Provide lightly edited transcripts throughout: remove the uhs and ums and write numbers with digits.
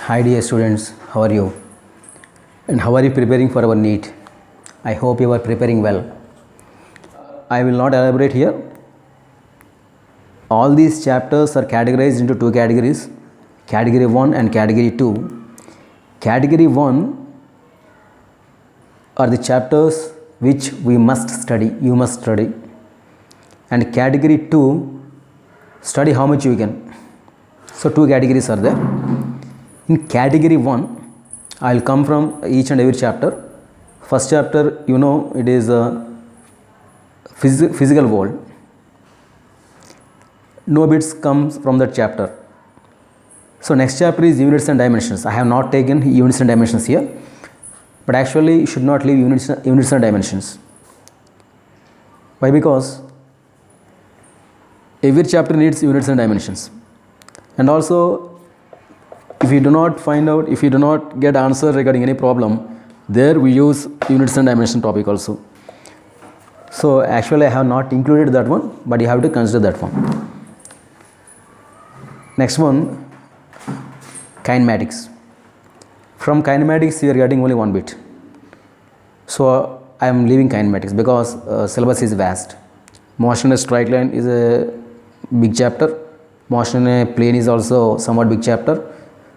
Hi dear students, how are you? And how are you preparing for our NEET? I hope you are preparing well. I will not elaborate here. All these chapters are categorized into two categories, Category 1 and Category 2. Category 1 are the chapters which we must study, you must study. And Category 2, study how much you can. So two categories are there. In Category 1, I will come from each and every chapter. First chapter, it is a physical world. No bits comes from that chapter. So next chapter is units and dimensions. I have not taken units and dimensions here, but actually you should not leave units and dimensions. Why? Because every chapter needs units and dimensions. And also, if you do not find out, if you do not get answer regarding any problem, there we use units and dimension topic also. So actually I have not included that one, but you have to consider that one. Next one, kinematics. From kinematics we are getting only one bit. So I am leaving kinematics because syllabus is vast. Motion in a straight line is a big chapter. Motion in a plane is also somewhat big chapter.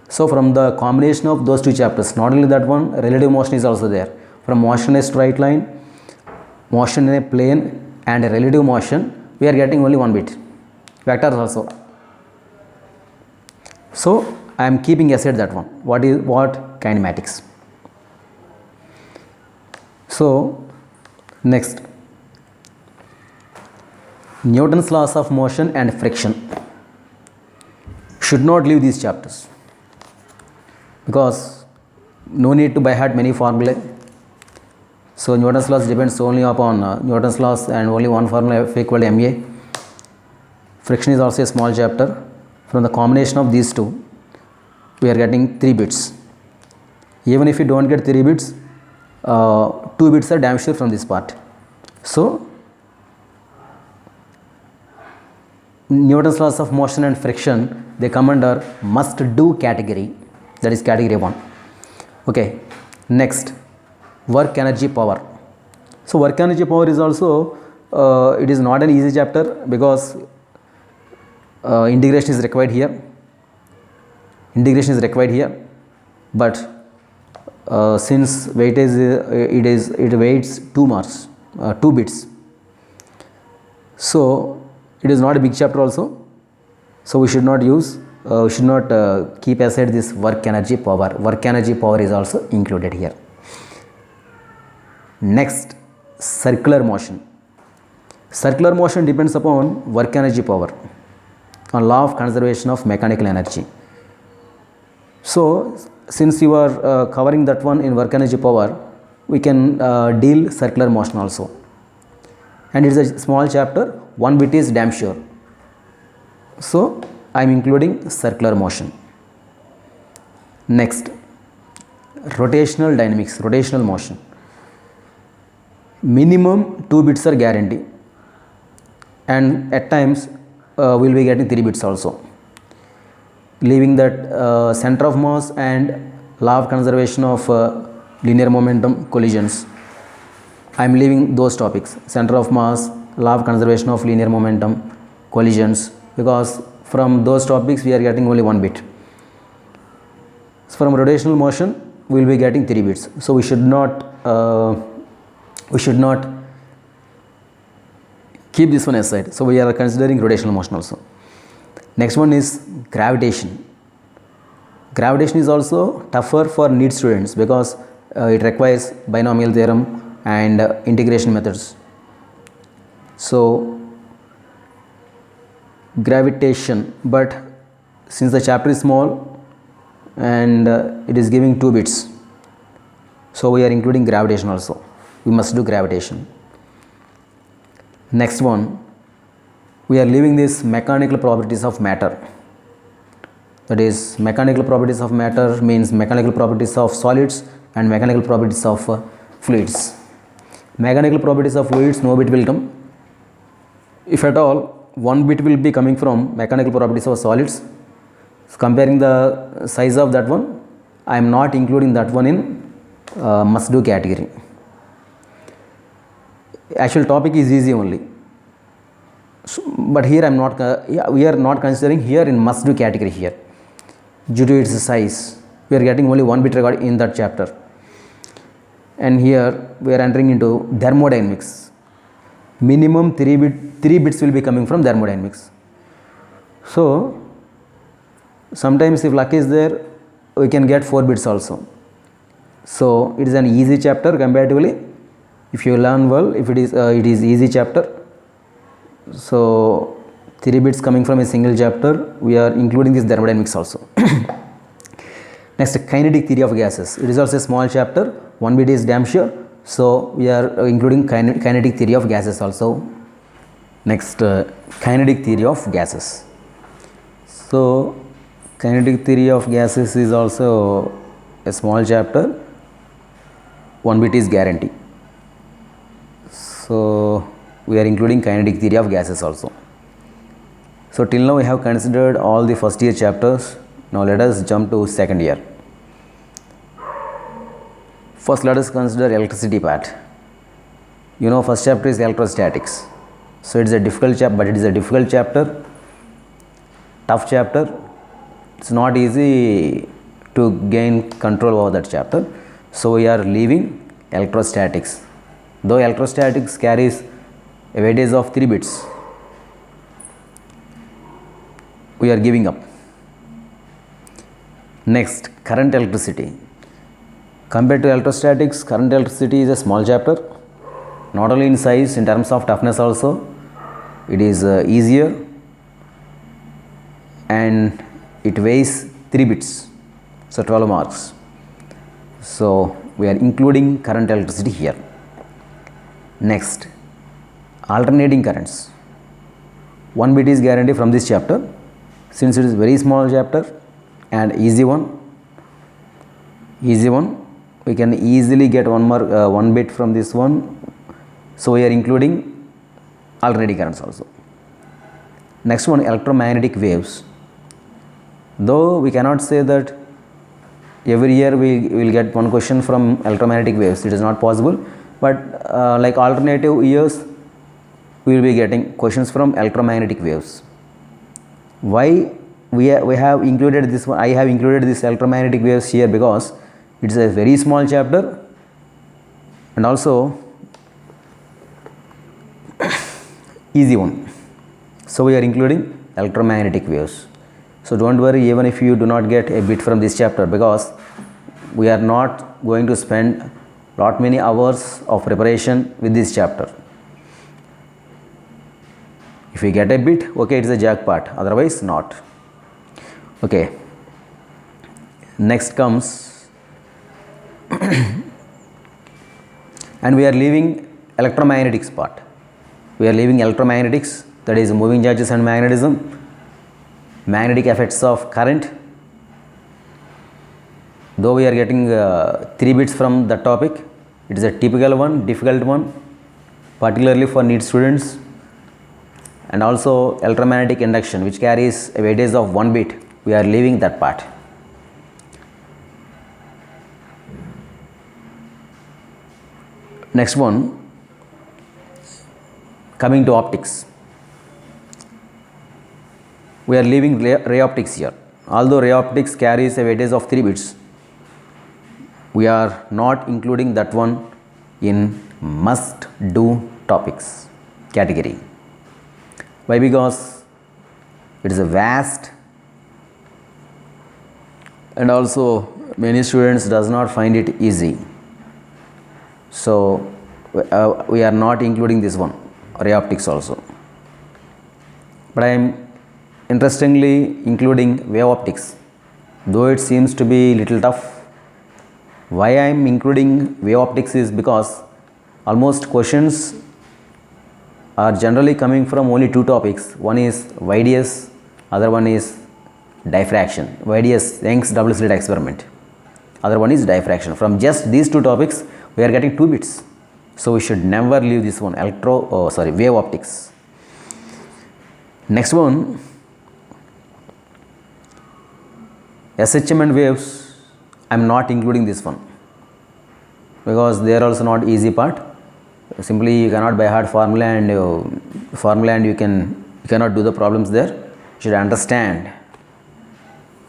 So from the combination of those two chapters, not only that one, relative motion is also there. From motion in a straight line, motion in a plane and a relative motion, we are getting only one bit. Vectors also. So I am keeping aside that one. What kinematics. So next, Newton's laws of motion and friction. Should not leave these chapters, because no need to by heart many formulae. So Newton's laws depends only upon Newton's laws and only one formula, F equal to ma. Friction is also a small chapter. From the combination of these two, we are getting 3 bits. Even if you don't get 3 bits, 2 bits are damn sure from this part. So Newton's laws of motion and friction, they come under must do category. That is category 1. Okay. Next, work energy power. So work energy power is also it is not an easy chapter, because integration is required here. But since weightage it weights 2 marks, 2 bits. So it is not a big chapter also. So we should not use. We should not keep aside this work energy power. Work energy power is also included here. Next, circular motion. Circular motion depends upon work energy power, on law of conservation of mechanical energy. So since you are covering that one in work energy power, we can deal circular motion also. And it is a small chapter, 1 bit is damn sure. So I am including circular motion. Next, rotational dynamics, rotational motion. Minimum 2 bits are guaranteed, and at times we will be getting 3 bits also. Leaving that center of mass and law of conservation of linear momentum collisions. I am leaving those topics, center of mass, law of conservation of linear momentum, collisions, because from those topics we are getting only 1 bit. So from rotational motion we will be getting 3 bits. So we should not keep this one aside. So we are considering rotational motion also. Next one is gravitation. Gravitation is also tougher for NEET students, because it requires binomial theorem and integration methods. So gravitation, but since the chapter is small and it is giving 2 bits, so we are including gravitation also. We must do gravitation. Next one, we are leaving this mechanical properties of matter. That is, mechanical properties of matter means mechanical properties of solids and mechanical properties of fluids. Mechanical properties of fluids, no bit will come. If at all, 1 bit will be coming from mechanical properties of solids. So comparing the size of that one, I am not including that one in must do category. Actual topic is easy only. So, but here I am not, we are not considering here in must do category here. Due to its size, we are getting only one bit record in that chapter. And here we are entering into thermodynamics. Minimum 3 bits will be coming from thermodynamics. So sometimes if luck is there, we can get 4 bits also. So it is an easy chapter comparatively. If you learn well, if it is easy chapter. So 3 bits coming from a single chapter, we are including this thermodynamics also. Next, kinetic theory of gases. It is also a small chapter. 1 bit is damn sure. So we are including kinetic theory of gases also. Next, kinetic theory of gases. So kinetic theory of gases is also a small chapter. 1 bit is guarantee. So we are including kinetic theory of gases also. So till now we have considered all the first year chapters. Now let us jump to second year. First let us consider electricity part. You know, first chapter is electrostatics. So it is a difficult chapter, but it is a difficult chapter, tough chapter. It's not easy to gain control over that chapter. So we are leaving electrostatics. Though electrostatics carries a weightage of 3 bits, we are giving up. Next, current electricity. Compared to electrostatics, current electricity is a small chapter. Not only in size, in terms of toughness also, it is easier, and it weighs 3 bits, so 12 marks. So we are including current electricity here. Next, alternating currents. 1 bit is guaranteed from this chapter, since it is very small chapter and easy one. We can easily get 1 bit from this one. So we are including alternating currents also. Next one, electromagnetic waves. Though we cannot say that every year we will get one question from electromagnetic waves, it is not possible, but like alternative years we will be getting questions from electromagnetic waves. Why we have included this one? I have included this electromagnetic waves here because it is a very small chapter, and also easy one. So we are including electromagnetic waves. So don't worry even if you do not get a bit from this chapter, because we are not going to spend lot many hours of preparation with this chapter. If we get a bit, okay, it is a jackpot, otherwise not. Okay, next comes and we are leaving electromagnetics part. We are leaving electromagnetics, that is moving charges and magnetism, magnetic effects of current. Though we are getting 3 bits from the topic, it is a typical one, difficult one, particularly for NEET students. And also electromagnetic induction, which carries a weightage of 1 bit, we are leaving that part. Next one, coming to optics. We are leaving ray optics here. Although ray optics carries a weightage of 3 bits, we are not including that one in must do topics category. Why? Because it is a vast, and also many students does not find it easy. So we are not including this one, ray optics also. But I am interestingly including wave optics, though it seems to be little tough. Why I am including wave optics is because almost questions are generally coming from only 2 topics. One is YDS, other one is diffraction. YDS, Young's double slit experiment. Other one is diffraction. From just these 2 topics, we are getting 2 bits. So we should never leave this one, wave optics. Next one, SHM and waves I am not including this one because they are also not easy part. Simply you cannot by heart formula and you cannot do the problems there. You should understand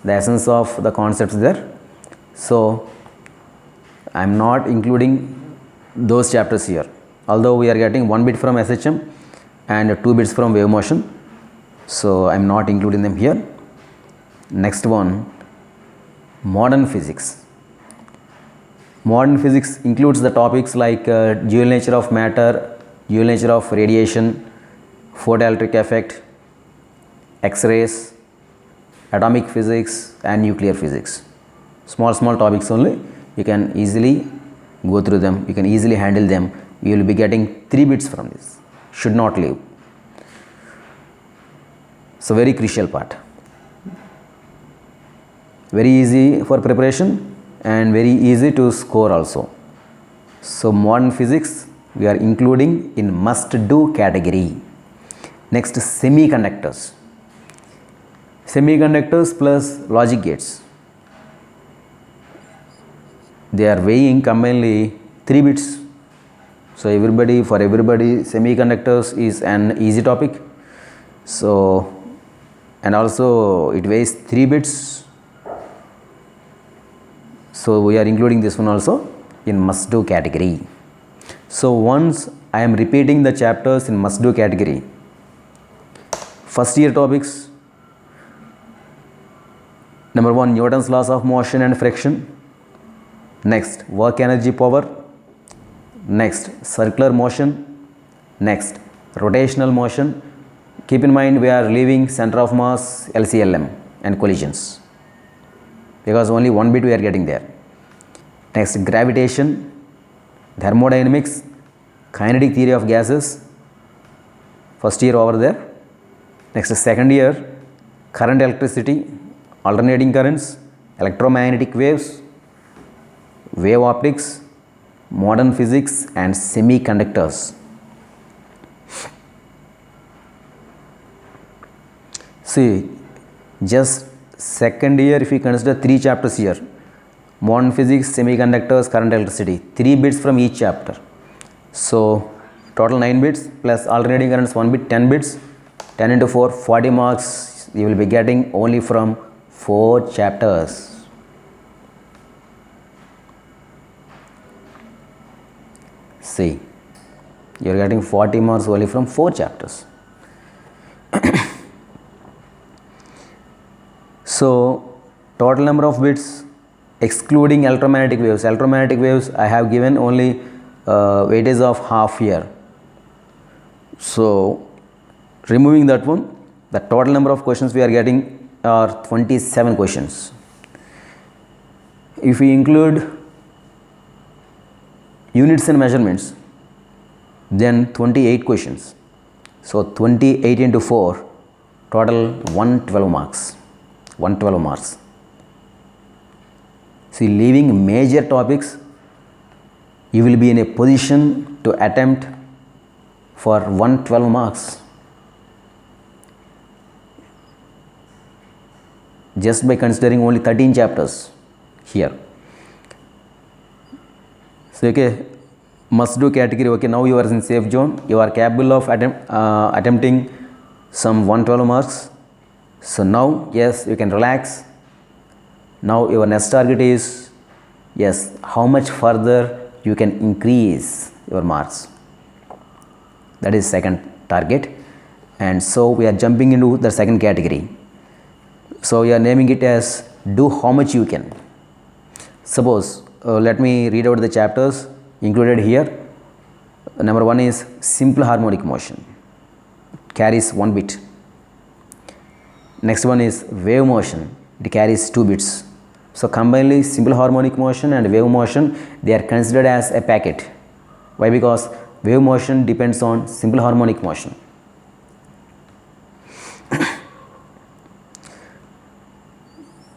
the essence of the concepts there. So I am not including those chapters here, although we are getting 1 bit from SHM and 2 bits from wave motion. So I am not including them here. Next one, modern physics. Modern physics includes the topics like dual nature of matter, dual nature of radiation, photoelectric effect, X-rays, atomic physics and nuclear physics. Small topics only. You can easily go through them. You can easily handle them. You will be getting 3 bits from this. Should not leave. So very crucial part. Very easy for preparation and very easy to score also. So modern physics we are including in must do category. Next, semiconductors. Semiconductors plus logic gates. They are weighing combinedly 3 bits. So for everybody semiconductors is an easy topic. So and also it weighs 3 bits. So we are including this one also in must do category. So once I am repeating the chapters in must do category, first year topics, number 1, Newton's laws of motion and friction. Next, work energy power. Next, circular motion. Next, rotational motion. Keep in mind we are leaving center of mass, LCLM and collisions because only 1 bit we are getting there. Next, gravitation, thermodynamics, kinetic theory of gases. First year over there. Next, second year, current electricity, alternating currents, electromagnetic waves, wave optics, modern physics and semiconductors. See, just second year if you consider 3 chapters here, modern physics, semiconductors, current electricity, 3 bits from each chapter. So total 9 bits plus alternating currents 1 bit, 10 bits, 10 into 4, 40 marks you will be getting only from 4 chapters. See, you are getting 40 marks only from 4 chapters. So total number of bits excluding electromagnetic waves. Electromagnetic waves I have given only weightage of half here. So removing that one, the total number of questions we are getting are 27 questions. If we include units and measurements, then 28 questions. So 28 into 4, total 112 marks. 112 marks. See, leaving major topics, you will be in a position to attempt for 112 marks. Just by considering only 13 chapters here. So, okay, must do category, okay, now you are in safe zone. You are capable of attempting some 112 marks. So now, yes, you can relax. Now your next target is, yes, how much further you can increase your marks. That is second target. And so we are jumping into the second category. So we are naming it as do how much you can. Suppose, let me read out the chapters included here. Number 1 is simple harmonic motion, carries 1 bit. Next one is wave motion, it carries 2 bits. So combinedly simple harmonic motion and wave motion, they are considered as a packet. Why? Because wave motion depends on simple harmonic motion.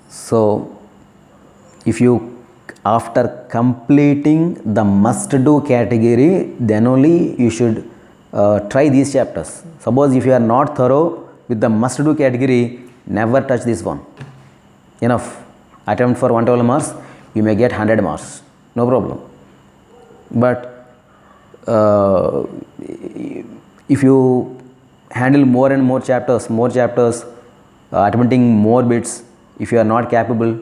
So if you after completing the must do category, then only you should try these chapters. Suppose if you are not thorough with the must do category, never touch this one. Enough. Attempt for 112 marks. you may get 100 marks, no problem. But if you handle more and more chapters, attempting more bits, if you are not capable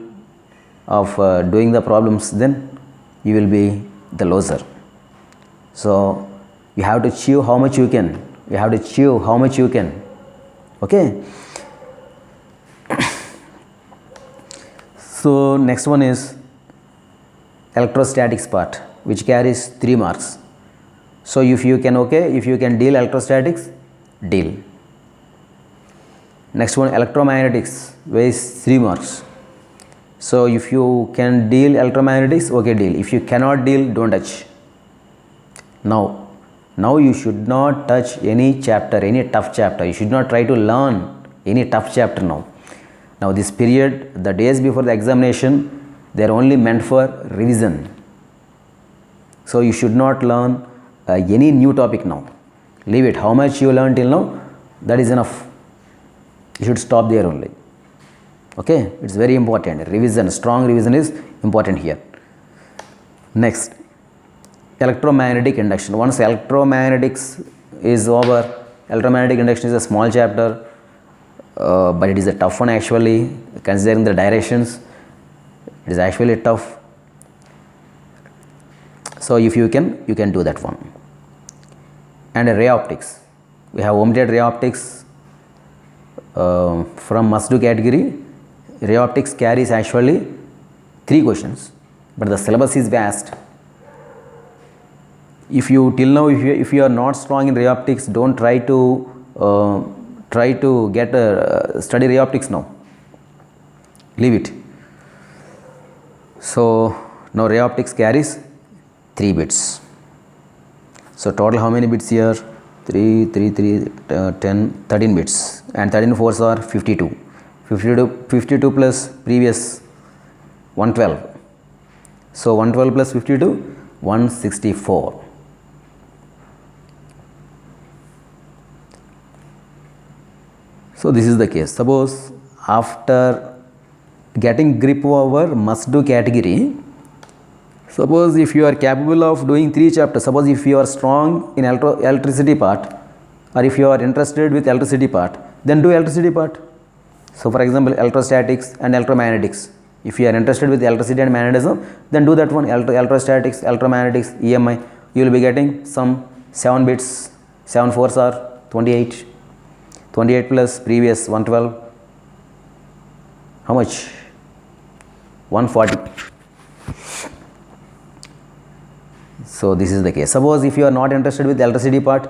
of doing the problems, then you will be the loser. So you have to achieve how much you can. Okay. So next one is electrostatics part, which carries 3 marks. So if you can deal electrostatics, deal. Next one, electromagnetics, weighs 3 marks. So if you can deal electromagnetics, okay, deal. If you cannot deal, don't touch. Now you should not touch any chapter, any tough chapter. You should not try to learn any tough chapter now. Now this period, the days before the examination, they are only meant for revision. So you should not learn any new topic now. Leave it. How much you learned till now, that is enough. You should stop there only. Okay, it's very important. Revision, strong revision is important here. Next, electromagnetic induction. Once electromagnetics is over, electromagnetic induction is a small chapter, but it is a tough one actually, considering the directions. It is actually tough. So if you can do that one. And ray optics. We have omitted ray optics from must-do category. Ray optics carries actually 3 questions, but the syllabus is vast. If you till now, if you are not strong in ray optics, don't try to get study ray optics now. Leave it. So now ray optics carries 3 bits. So total how many bits here? 3, 10, 13 bits, and 13 fours are 52. 52 plus previous 112. So 112 plus 52, 164. So this is the case. Suppose after getting grip over must-do category, suppose if you are capable of doing 3 chapters, suppose if you are strong in electricity part, or if you are interested with electricity part, then do electricity part. So for example, electrostatics and electromagnetics. If you are interested with electricity and magnetism, then do that one, electrostatics, electromagnetics, EMI. You will be getting some 7 bits, 7 fours are 28. 28 plus previous 112, how much? 140. So this is the case. Suppose if you are not interested with electricity part,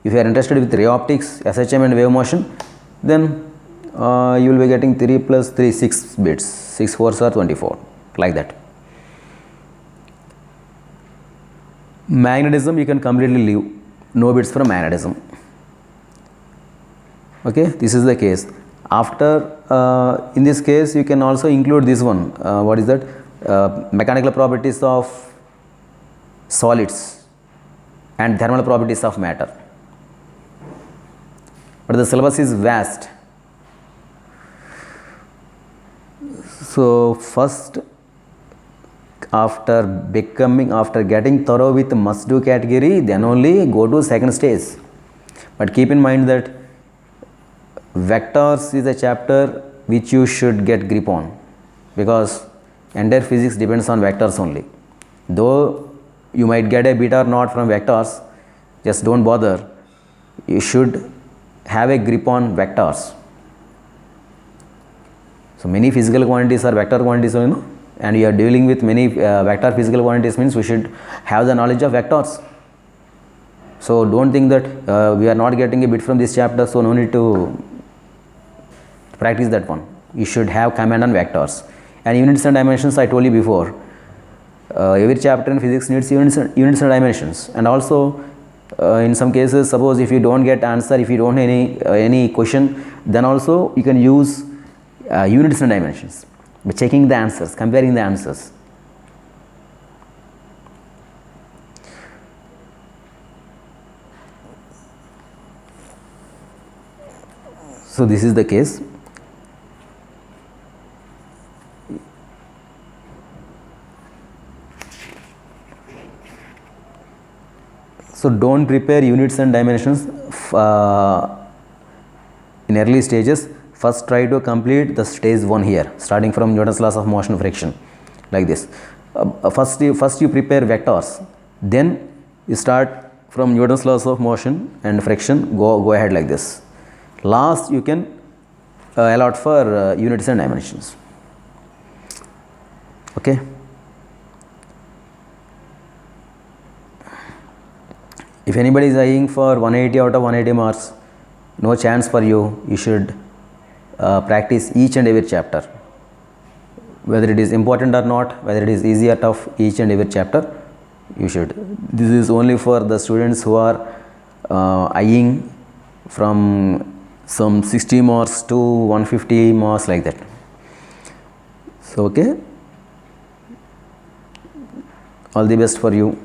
if you are interested with ray optics, SHM and wave motion, then you will be getting 3 plus 3, 6 bits, 6 fours are 24, like that. Magnetism you can completely leave, no bits from magnetism. Okay, this is the case. After in this case you can also include this one, what is that, mechanical properties of solids and thermal properties of matter. But the syllabus is vast. So first, after getting thorough with must-do category, then only go to second stage. But keep in mind that vectors is a chapter which you should get grip on, because entire physics depends on vectors only. Though you might get a bit or not from vectors, just don't bother. You should have a grip on vectors. So many physical quantities are vector quantities, you know, and you are dealing with many vector physical quantities, means we should have the knowledge of vectors. So don't think that we are not getting a bit from this chapter, so no need to practice that one. You should have command on vectors. And units and dimensions, I told you before, every chapter in physics needs units and dimensions. And also in some cases, suppose if you don't get answer, if you don't have any question, then also you can use units and dimensions by checking the answers, comparing the answers. So this is the case. So don't prepare units and dimensions in early stages. First try to complete the stage 1 here, starting from Newton's laws of motion, friction, like this. First you prepare vectors, then you start from Newton's laws of motion and friction, go ahead like this. Last you can allot for units and dimensions. Okay. If anybody is eyeing for 180 out of 180 marks, no chance for you. You should practice each and every chapter, whether it is important or not, whether it is easy or tough, each and every chapter you should. This is only for the students who are eyeing from some 60 marks to 150 marks, like that. So okay, all the best for you.